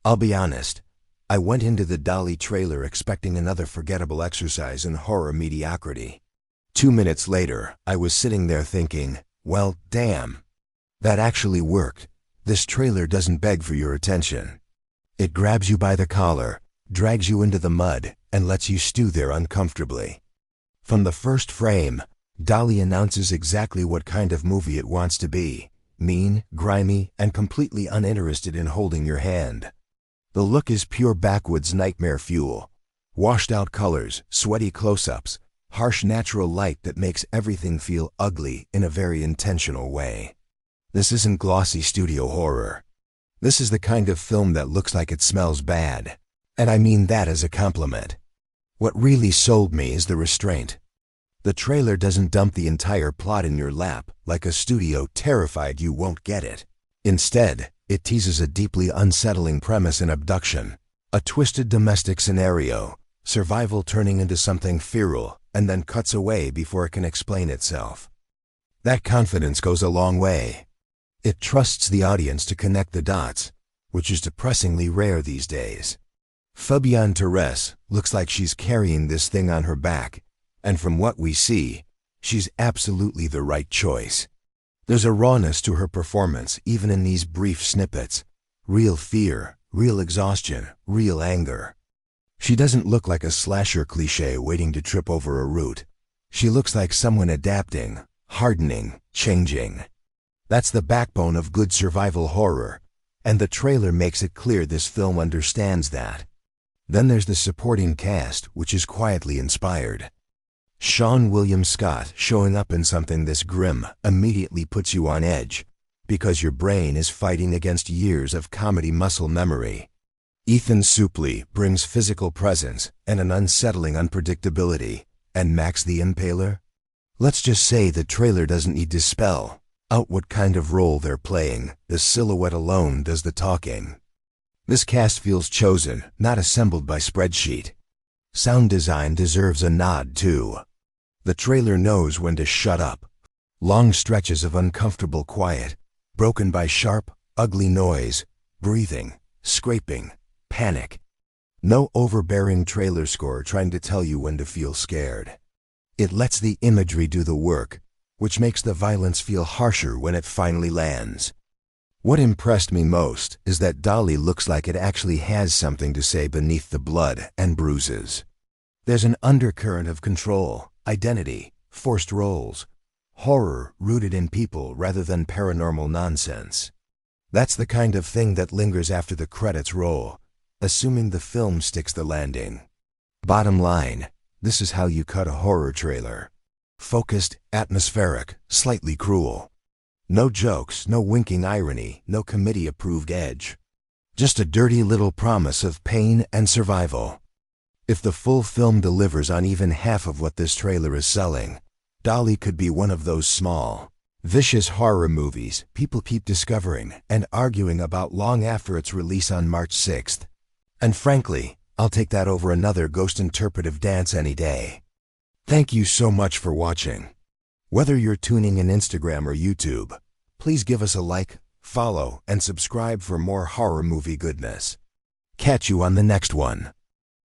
I'll be honest, I went into the Dolly trailer expecting another forgettable exercise in horror mediocrity. 2 minutes later, I was sitting there thinking, well, damn. That actually worked. This trailer doesn't beg for your attention. It grabs you by the collar, drags you into the mud, and lets you stew there uncomfortably. From the first frame, Dolly announces exactly what kind of movie it wants to be: mean, grimy, and completely uninterested in holding your hand. The look is pure Backwoods nightmare fuel. Washed out colors, sweaty close-ups, harsh natural light that makes everything feel ugly in a very intentional way. This isn't glossy studio horror. This is the kind of film that looks like it smells bad. And I mean that as a compliment. What really sold me is the restraint. The trailer doesn't dump the entire plot in your lap like a studio terrified you won't get it. Instead, it teases a deeply unsettling premise in abduction, a twisted domestic scenario, survival turning into something feral, and then cuts away before it can explain itself. That confidence goes a long way. It trusts the audience to connect the dots, which is depressingly rare these days. Fabianne Therese looks like she's carrying this thing on her back, and from what we see, she's absolutely the right choice. There's a rawness to her performance even in these brief snippets. Real fear, real exhaustion, real anger. She doesn't look like a slasher cliché waiting to trip over a root. She looks like someone adapting, hardening, changing. That's the backbone of good survival horror, and the trailer makes it clear this film understands that. Then there's the supporting cast, which is quietly inspired. Seann William Scott showing up in something this grim immediately puts you on edge, because your brain is fighting against years of comedy muscle memory. Suplee brings physical presence and an unsettling unpredictability, and Max the Impaler? Let's just say the trailer doesn't need to spell out what kind of role they're playing. The silhouette alone does the talking. This cast feels chosen, not assembled by spreadsheet. Sound design deserves a nod too. The trailer knows when to shut up. Long stretches of uncomfortable quiet, broken by sharp, ugly noise, breathing, scraping, panic. No overbearing trailer score trying to tell you when to feel scared. It lets the imagery do the work, which makes the violence feel harsher when it finally lands. What impressed me most is that Dolly looks like it actually has something to say beneath the blood and bruises. There's an undercurrent of control, identity, forced roles, horror rooted in people rather than paranormal nonsense. That's the kind of thing that lingers after the credits roll, assuming the film sticks the landing. Bottom line, this is how you cut a horror trailer. Focused, atmospheric, slightly cruel. No jokes, no winking irony, no committee-approved edge. Just a dirty little promise of pain and survival. If the full film delivers on even half of what this trailer is selling, Dolly could be one of those small, vicious horror movies people keep discovering and arguing about long after its release on March 6th. And frankly, I'll take that over another ghost interpretive dance any day. Thank you so much for watching. Whether you're tuning in Instagram or YouTube, please give us a like, follow, and subscribe for more horror movie goodness. Catch you on the next one.